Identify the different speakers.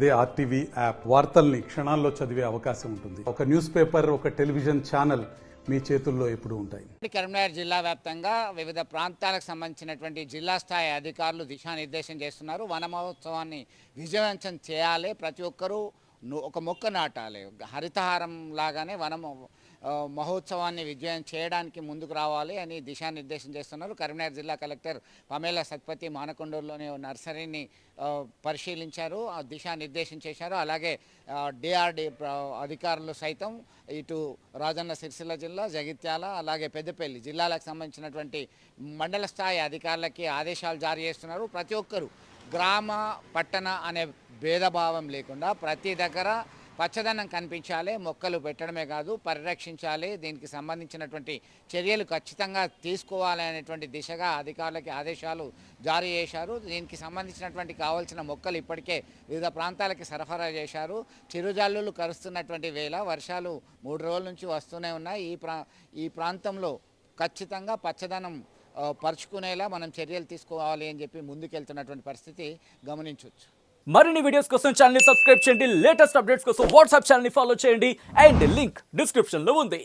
Speaker 1: అదే RTV app వార్తల్ని క్షణాల్లో చదివే అవకాశం ఉంటుంది. ఒక న్యూస్ పేపర్, ఒక టెలివిజన్ ఛానల్ మీ చేతుల్లో ఎప్పుడూ ఉంటాయి.
Speaker 2: కరీంనగర్ జిల్లా వ్యాప్తంగా వివిధ ప్రాంతాలకు సంబంధించినటువంటి జిల్లా స్థాయి అధికారులు దిశానిర్దేశం చేస్తున్నారు. వన మహోత్సవాన్ని విజయవంతం చేయాలి, ప్రతి ఒక్కరూ ఒక మొక్క నాటాలి, హరితహారం లాగానే మహోత్సవాన్ని విజయం చేయడానికి ముందుకు రావాలి అని దిశానిర్దేశం చేస్తున్నారు. కరీంనగర్ జిల్లా కలెక్టర్ పమేలా సత్పతి మానకొండూరులోని నర్సరీని పరిశీలించారు, దిశానిర్దేశం చేశారు. అలాగే డిఆర్డి అధికారులు సైతం ఇటు రాజన్న సిరిసిల్ల జిల్లా, జగిత్యాల, అలాగే పెద్దపల్లి జిల్లాలకు సంబంధించినటువంటి మండల స్థాయి అధికారులకి ఆదేశాలు జారీ చేస్తున్నారు. ప్రతి ఒక్కరూ గ్రామ పట్టణ అనే భేదభావం లేకుండా ప్రతి దగ్గర పచ్చదనం కనిపించాలి, మొక్కలు పెట్టడమే కాదు పరిరక్షించాలి, దీనికి సంబంధించినటువంటి చర్యలు ఖచ్చితంగా తీసుకోవాలి అనేటువంటి దిశగా అధికారులకి ఆదేశాలు జారీ చేశారు. దీనికి సంబంధించినటువంటి కావాల్సిన మొక్కలు ఇప్పటికే వివిధ ప్రాంతాలకి సరఫరా చేశారు. చిరుజల్లులు కరుస్తున్నటువంటి వేళ వర్షాలు 3 రోజుల నుంచి వస్తూనే ఉన్నాయి. ఈ ప్రాంతంలో ఖచ్చితంగా పచ్చదనం పరుచుకునేలా మనం చర్యలు తీసుకోవాలి అని చెప్పి ముందుకెళ్తున్నటువంటి పరిస్థితి గమనించవచ్చు.
Speaker 3: మరిన్ని వీడియోస్ కోసం ఛానల్ ని సబ్స్క్రైబ్ చేయండి, లేటెస్ట్ అప్డేట్స్ కోసం వాట్సాప్ ఛానల్ ని ఫాలో చేయండి అండ్ లింక్ డిస్క్రిప్షన్ లో ఉంది.